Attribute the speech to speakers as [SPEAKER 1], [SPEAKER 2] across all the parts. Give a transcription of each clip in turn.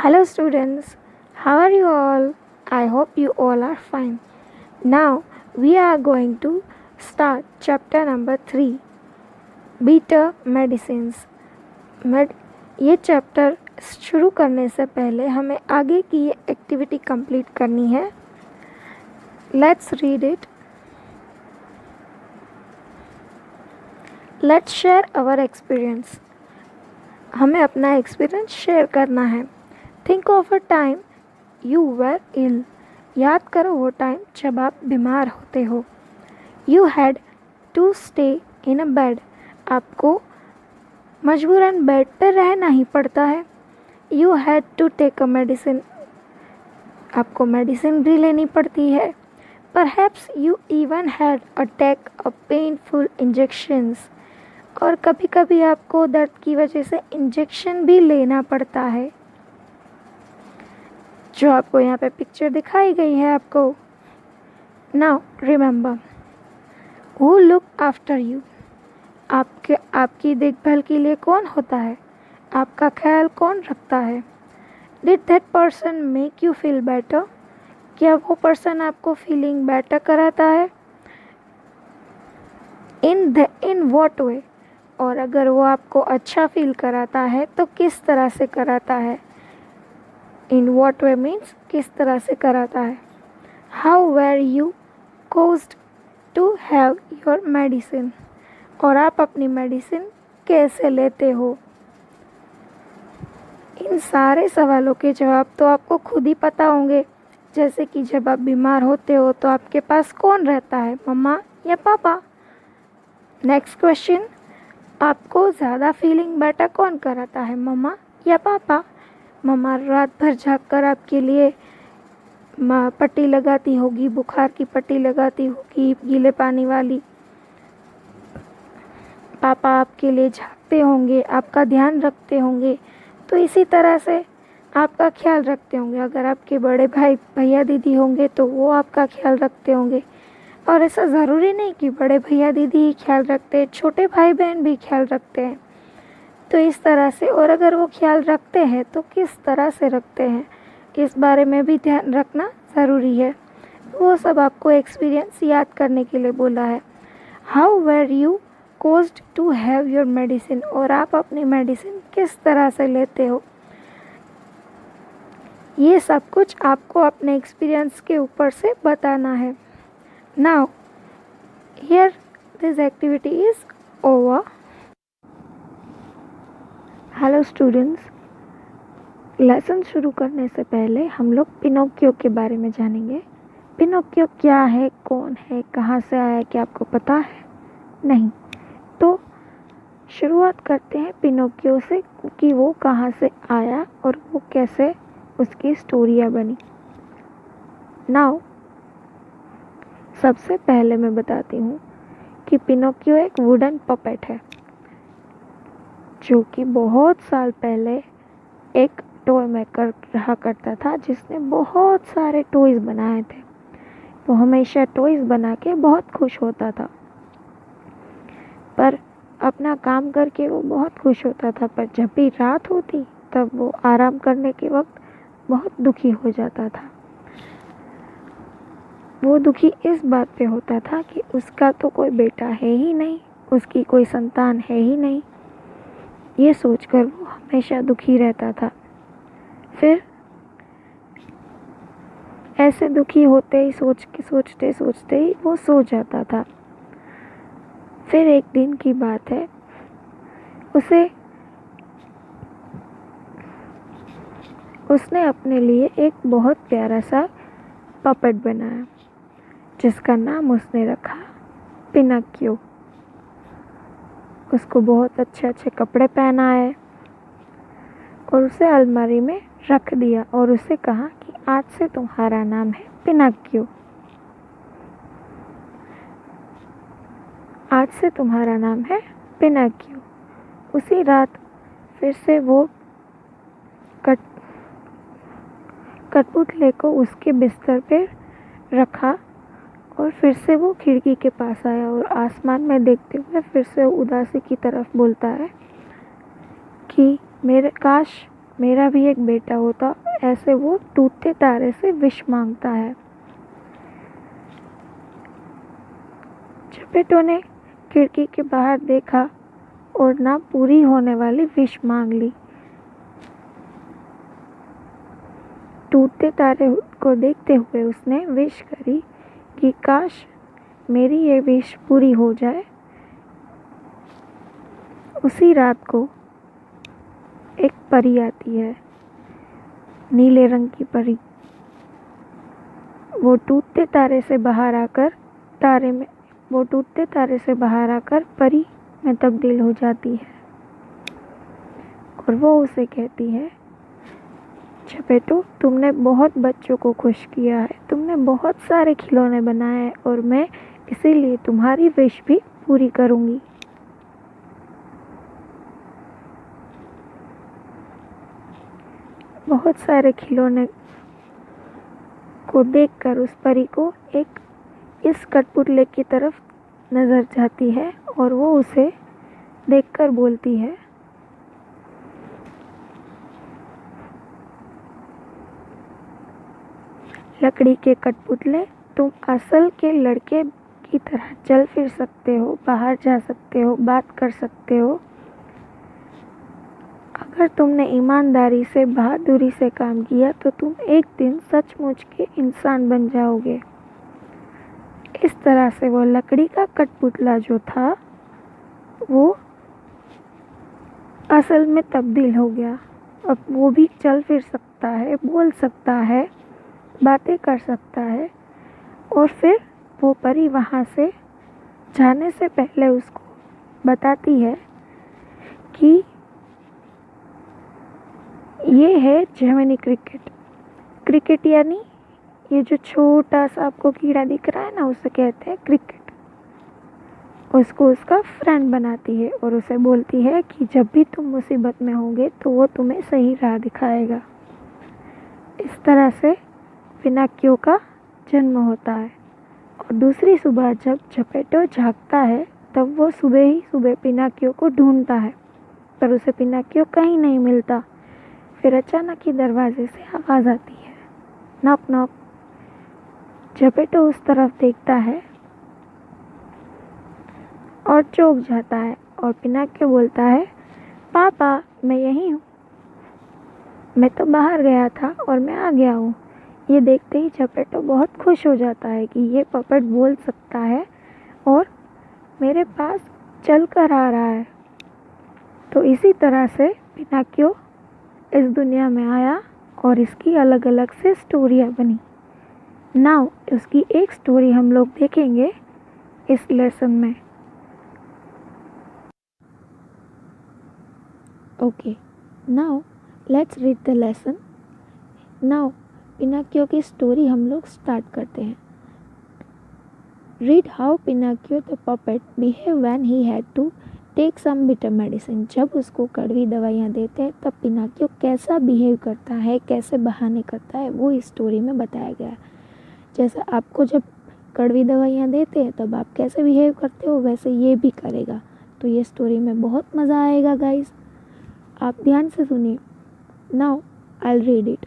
[SPEAKER 1] Hello students, how are you all? I hope you all are fine. Now we are going to start chapter number 3 Bitter Medicines. ये chapter शुरू करने से पहले हमें आगे की ये एक्टिविटी कंप्लीट करनी है. Let's read it. Let's share our experience. हमें अपना एक्सपीरियंस शेयर करना है. Think of a time you were ill. याद करो वो टाइम जब आप बीमार होते हो. You had to stay in a bed. आपको मजबूरन बेड पर रहना ही पड़ता है. You had to take a medicine. आपको मेडिसिन भी लेनी पड़ती है. Perhaps you even had a take a painful injections. और कभी कभी आपको दर्द की वजह से इंजेक्शन भी लेना पड़ता है, जो आपको यहाँ पे पिक्चर दिखाई गई है आपको. Now remember, who look after you. आपकी देखभाल के लिए कौन होता है, आपका ख्याल कौन रखता है. Did that person make you feel better. क्या वो पर्सन आपको फीलिंग बेटर कराता है. In what way. और अगर वो आपको अच्छा फील कराता है तो किस तरह से कराता है. इन व्हाट वे मीन्स किस तरह से कराता है. How were you coaxed to have your medicine. और आप अपनी मेडिसिन कैसे लेते हो. इन सारे सवालों के जवाब तो आपको खुद ही पता होंगे. जैसे कि जब आप बीमार होते हो तो आपके पास कौन रहता है, मम्मा या पापा. नेक्स्ट क्वेश्चन, आपको ज़्यादा फीलिंग बेटर कौन कराता है, मम्मा या पापा. मम्मा रात भर जाग कर आपके लिए पट्टी लगाती होगी, बुखार की पट्टी लगाती होगी गीले पानी वाली. पापा आपके लिए जागते होंगे, आपका ध्यान रखते होंगे. तो इसी तरह से आपका ख्याल रखते होंगे. अगर आपके बड़े भाई भैया दीदी होंगे तो वो आपका ख्याल रखते होंगे. और ऐसा ज़रूरी नहीं कि बड़े भैया दीदी ही ख्याल रखते हैं, छोटे भाई बहन भी ख्याल रखते हैं. तो इस तरह से, और अगर वो ख्याल रखते हैं तो किस तरह से रखते हैं, इस बारे में भी ध्यान रखना ज़रूरी है. वो सब आपको एक्सपीरियंस याद करने के लिए बोला है. How were you coaxed to have your medicine. और आप अपनी मेडिसिन किस तरह से लेते हो. ये सब कुछ आपको अपने एक्सपीरियंस के ऊपर से बताना है. Now here this activity is over. Hello students, lesson शुरू करने से पहले हम लोग पिनोकियो के बारे में जानेंगे. पिनोकियो क्या है, कौन है, कहाँ से आया, क्या आपको पता है. नहीं तो शुरुआत करते हैं पिनोकियो से कि वो कहाँ से आया और वो कैसे उसकी स्टोरियाँ बनी. नाउ सबसे पहले मैं बताती हूँ कि पिनोकियो एक वुडन पपेट है, जो कि बहुत साल पहले एक टॉय मेकर रहा करता था, जिसने बहुत सारे टॉयज़ बनाए थे. वो हमेशा टॉयज़ बना के बहुत खुश होता था. पर अपना काम करके वो बहुत खुश होता था, पर जब भी रात होती तब वो आराम करने के वक्त बहुत दुखी हो जाता था. वो दुखी इस बात पे होता था कि उसका तो कोई बेटा है ही नहीं, उसकी कोई संतान है ही नहीं. ये सोचकर वो हमेशा दुखी रहता था. फिर ऐसे दुखी होते ही सोचते ही वो सो जाता था. फिर एक दिन की बात है, उसने अपने लिए एक बहुत प्यारा सा पपेट बनाया, जिसका नाम उसने रखा पिनोकियो. उसको बहुत अच्छे अच्छे कपड़े पहनाए और उसे अलमारी में रख दिया और उसे कहा कि आज से तुम्हारा नाम है पिनोकियो. आज से तुम्हारा नाम है पिनोकियो. उसी रात फिर से वो कठपुतली को उसके बिस्तर पे रखा और फिर से वो खिड़की के पास आया और आसमान में देखते हुए फिर से उदासी की तरफ बोलता है कि मेरे काश मेरा भी एक बेटा होता, ऐसे वो टूटते तारे से विश मांगता है। चपेटो ने खिड़की के बाहर देखा और ना पूरी होने वाली विश मांग ली। टूटते तारे को देखते हुए उसने विश करी कि काश मेरी ये विश पूरी हो जाए। उसी रात को एक परी आती है, नीले रंग की परी। वो टूटते तारे से बाहर आकर परी में तब्दील हो जाती है और वो उसे कहती है, चपेटो, तुमने बहुत बच्चों को खुश किया है, तुमने बहुत सारे खिलौने बनाए हैं और मैं इसीलिए तुम्हारी विश भी पूरी करूँगी। बहुत सारे खिलौने को देखकर उस परी को एक इस कठपुतली की तरफ नज़र जाती है और वो उसे देखकर बोलती है, लकड़ी के कठपुतले, तुम असल के लड़के की तरह चल फिर सकते हो, बाहर जा सकते हो, बात कर सकते हो। अगर तुमने ईमानदारी से, बहादुरी से काम किया तो तुम एक दिन सचमुच के इंसान बन जाओगे। इस तरह से वो लकड़ी का कठपुतला जो था वो असल में तब्दील हो गया। अब वो भी चल फिर सकता है, बोल सकता है, बातें कर सकता है। और फिर वो परी वहाँ से जाने से पहले उसको बताती है कि ये है जेमिनी क्रिकेट। क्रिकेट यानी ये जो छोटा सा आपको कीड़ा दिख रहा है ना, उसे कहते हैं क्रिकेट। उसको उसका फ्रेंड बनाती है और उसे बोलती है कि जब भी तुम मुसीबत में होगे तो वो तुम्हें सही राह दिखाएगा। इस तरह से पिनाकियो का जन्म होता है। और दूसरी सुबह जब चपेटो जागता है तब वो सुबह ही सुबह पिनाकियो को ढूंढता है, पर उसे पिनाकियो कहीं नहीं मिलता। फिर अचानक ही दरवाजे से आवाज़ आती है, नॉक नॉक। चपेटो उस तरफ देखता है और चौंक जाता है और पिनाकियो बोलता है, पापा, मैं यहीं हूँ। मैं तो बाहर गया था और मैं आ गया हूँ। ये देखते ही चपेटो बहुत खुश हो जाता है कि ये पपेट बोल सकता है और मेरे पास चल कर आ रहा है। तो इसी तरह से पिनाकियो इस दुनिया में आया और इसकी अलग अलग से स्टोरियाँ बनी। नाउ उसकी एक स्टोरी हम लोग देखेंगे इस लेसन में। Okay, now let's read the lesson. Now Pinocchio की स्टोरी हम लोग स्टार्ट करते हैं। Read how Pinocchio the puppet behave when he had to take some bitter medicine. जब उसको कड़वी दवाइयाँ देते हैं तब पिनाकियो कैसा बिहेव करता है, कैसे बहाने करता है, वो इस स्टोरी में बताया गया है। जैसे आपको जब कड़वी दवाइयाँ देते हैं तब आप कैसे बिहेव करते हो, वैसे ये भी करेगा। तो ये स्टोरी में बहुत मज़ा आएगा गाइस, आप ध्यान से सुनिए। Now I will read it.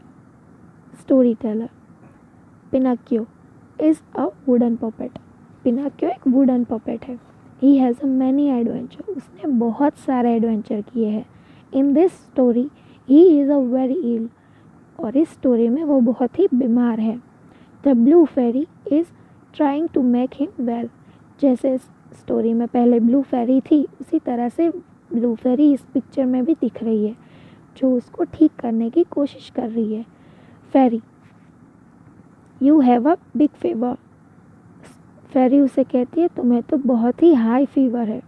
[SPEAKER 1] Story teller. Pinocchio is a wooden puppet. Pinocchio एक वुडन पपेट है। He has a many adventure. उसने बहुत सारे एडवेंचर किए हैं। In this story he is a very ill. और इस स्टोरी में वो बहुत ही बीमार है। The blue fairy is trying to make him well. जैसे इस स्टोरी में पहले ब्लू फेरी थी, उसी तरह से ब्लू फेरी इस पिक्चर में भी दिख रही है, जो उसको ठीक करने की कोशिश कर रही है। Fairy, you have a big fever. Fairy उसे कहती है, तुम्हें तो बहुत ही हाई फीवर है।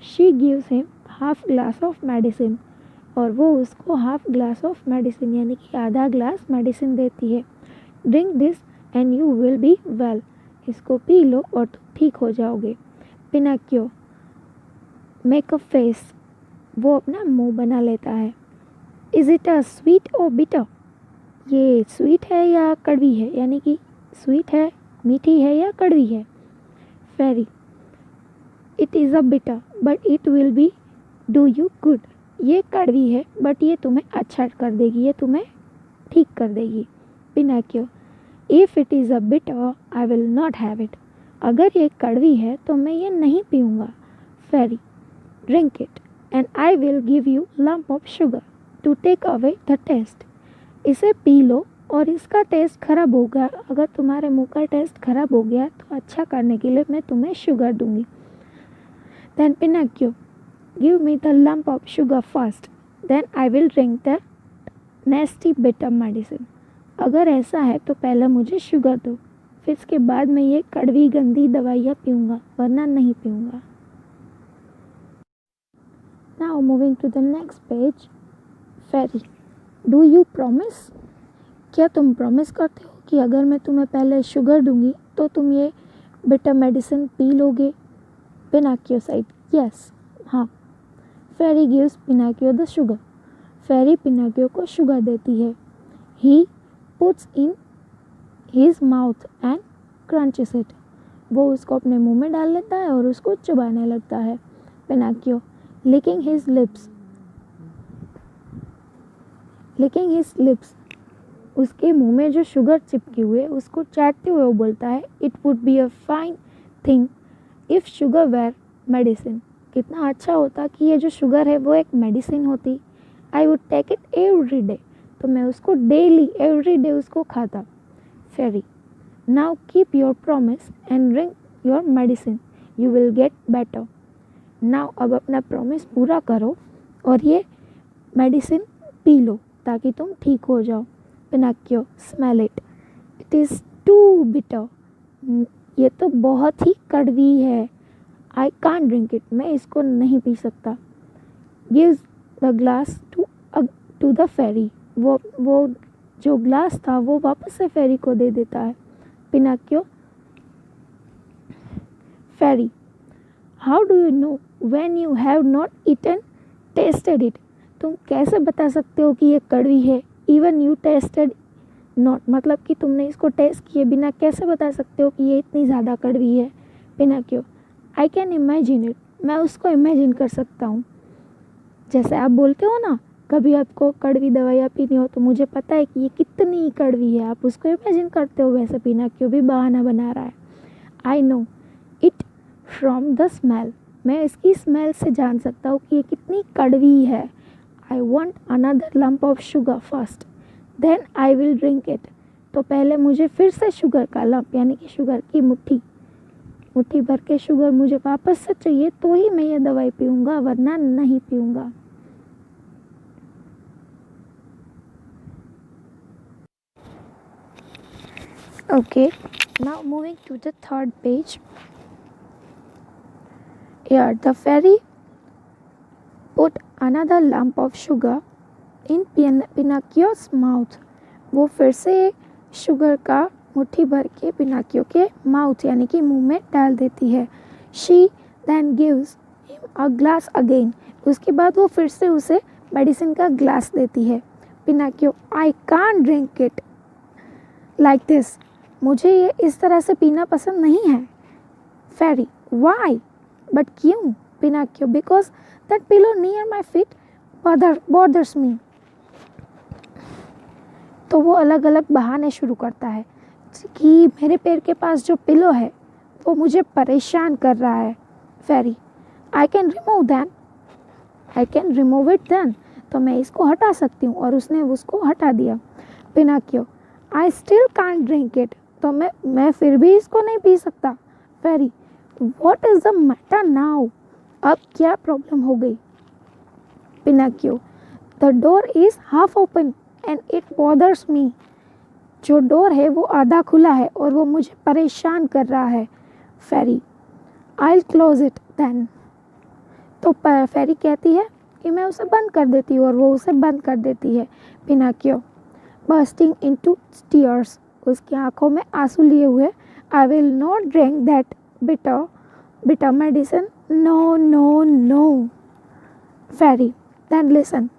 [SPEAKER 1] She gives him half glass of medicine. और वो उसको हाफ ग्लास ऑफ मेडिसिन यानी कि आधा ग्लास मेडिसिन देती है। Drink this and you will be well. इसको पी लो और तुम ठीक हो जाओगे। Pinocchio make a face. वो अपना मुंह बना लेता है। इज़ इट अ स्वीट और बिटर। ये स्वीट है या कड़वी है, यानी कि स्वीट है, मीठी है या कड़वी है। Fairy, it is a bitter but it will be do you good. ये कड़वी है बट ये तुम्हें अच्छा कर देगी, ये तुम्हें ठीक कर देगी। Pinocchio, if it is a bitter I will not have it. अगर ये कड़वी है तो मैं ये नहीं पीऊँगा। Fairy, drink it and I will give you lump of sugar to take away the taste. इसे पी लो और इसका टेस्ट ख़राब होगा, अगर तुम्हारे मुंह का टेस्ट ख़राब हो गया तो अच्छा करने के लिए मैं तुम्हें शुगर दूंगी। Then Pinocchio, give me the lump of sugar first, then I will drink the nasty bitter medicine. अगर ऐसा है तो पहले मुझे शुगर दो, फिर इसके बाद मैं ये कड़वी गंदी दवाइयाँ पीऊँगा, वरना नहीं पीऊँगा। Now moving to the next page. Fairy, do you promise? क्या तुम प्रॉमिस करते हो कि अगर मैं तुम्हें पहले शुगर दूंगी तो तुम ये बिटर मेडिसिन पी लोगे? पिनाकियो साइड, यस, हाँ। Fairy gives Pinocchio the sugar. Fairy Pinocchio को शुगर देती है। He puts in his mouth and crunches it. वो उसको अपने मुंह में डाल लेता है और उसको चबाने लगता है। पिनाकियो, licking his lips, उसके मुंह में जो शुगर चिपकी हुई है उसको चाटते हुए वो बोलता है, it would be a fine thing if sugar were medicine. कितना अच्छा होता कि ये जो शुगर है वो एक मेडिसिन होती। I would take it every day, तो मैं उसको डेली एवरी डे उसको खाता। Fairy, now keep your promise and drink your medicine, you will get better. Now अब अपना प्रॉमिस पूरा करो और ये मेडिसिन पी लो ताकि तुम ठीक हो जाओ। Pinocchio, smell it, it is too bitter. ये तो बहुत ही कड़वी है। आई कांट ड्रिंक इट, मैं इसको नहीं पी सकता। Gives the glass to the fairy. वो जो ग्लास था वो वापस से फेरी को दे देता है। Pinocchio, fairy, how do you know when you have not eaten tested it? तुम कैसे बता सकते हो कि ये कड़वी है? इवन यू टेस्टेड नॉट, मतलब कि तुमने इसको टेस्ट किए बिना कैसे बता सकते हो कि ये इतनी ज़्यादा कड़वी है? Pinocchio, I can imagine it, मैं उसको इमेजिन कर सकता हूँ। जैसे आप बोलते हो ना, कभी आपको कड़वी दवाइयाँ पीनी हो तो मुझे पता है कि ये कितनी कड़वी है, आप उसको इमेजिन करते हो, वैसे पिनाकियो भी बहाना बना रहा है। I know it from the smell, मैं इसकी स्मेल से जान सकता हूँ कि ये कितनी कड़वी है। I want another lump of sugar first, then I will drink it. तो पहले मुझे फिर से शुगर का लम्प, यानी कि शुगर की मुट्ठी भर के शुगर मुझे वापस से चाहिए, तो ही मैं ये दवाई पीऊँगा, वरना नहीं पीऊँगा। Okay, now moving to the third page. Here, the fairy put another lump of sugar in Pinocchio's mouth. वो फिर से शुगर का मुट्ठी भर के पिनाकियो के माउथ यानी कि मुंह में डाल देती है। She then gives him a glass again. उसके बाद वो फिर से उसे मेडिसिन का ग्लास देती है। Pinocchio, I can't drink it like this. मुझे ये इस तरह से पीना पसंद नहीं है। फेरी, वाई? बट क्यों? Pinocchio, because that pillow near my feet bothers me. तो वो अलग अलग बहाने शुरू करता है कि मेरे पैर के पास जो पिलो है वो मुझे परेशान कर रहा है। Fairy, I can remove it then, तो मैं इसको हटा सकती हूँ, और उसने उसको हटा दिया। Pinocchio, I still can't drink it, तो मैं फिर भी इसको नहीं पी सकता। Fairy, what is the matter now? अब क्या प्रॉब्लम हो गई? Pinocchio, the door is half open and it bothers me. जो डोर है वो आधा खुला है और वो मुझे परेशान कर रहा है। Fairy, I close it then, तो फेरी कहती है कि मैं उसे बंद कर देती हूँ, और वो उसे बंद कर देती है। पिनाकियो, बर्स्टिंग इनटू टीयर्स, उसकी आंखों में आंसू लिए हुए, I will not drink that bitter medicine, no no no. Fairy, then listen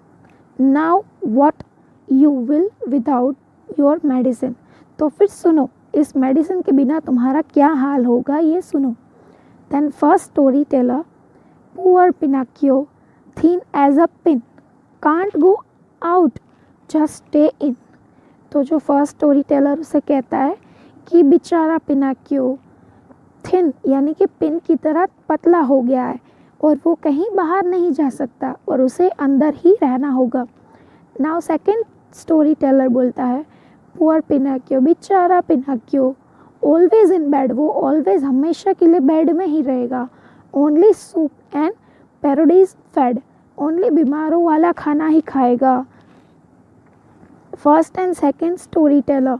[SPEAKER 1] now what you will without your medicine, तो फिर सुनो, इस मेडिसिन के बिना तुम्हारा क्या हाल होगा, ये सुनो। Then first story teller, poor Pinocchio, thin as a pin, can't go out, just stay in. तो जो फर्स्ट स्टोरी टेलर उसे कहता है कि बेचारा पिनोकियो थिन यानी कि पिन की तरह पतला हो गया है और वो कहीं बाहर नहीं जा सकता और उसे अंदर ही रहना होगा। नाउ सेकंड स्टोरी टेलर बोलता है पुअर पिनोकियो, बेचारा पिनोकियो ऑलवेज इन बेड, वो ऑलवेज हमेशा के लिए बेड में ही रहेगा। Only soup and porridges fed, only बीमारों वाला खाना ही खाएगा। First and second story teller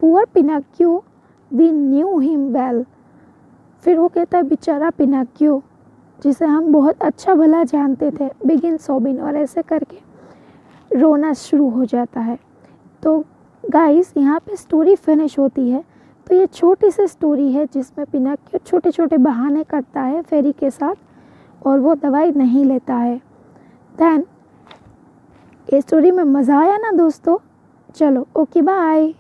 [SPEAKER 1] poor Pinocchio we knew him well. फिर वो कहता है बेचारा पिनोकियो जिसे हम बहुत अच्छा भला जानते थे, बिगिन सोबिन, और ऐसे करके रोना शुरू हो जाता है। तो गाइस यहाँ पे स्टोरी फिनिश होती है। तो ये छोटी सी स्टोरी है जिसमें पिनोकियो छोटे छोटे बहाने करता है फेरी के साथ और वो दवाई नहीं लेता है। देन ये स्टोरी में मज़ा आया ना दोस्तों? चलो ओके बाय।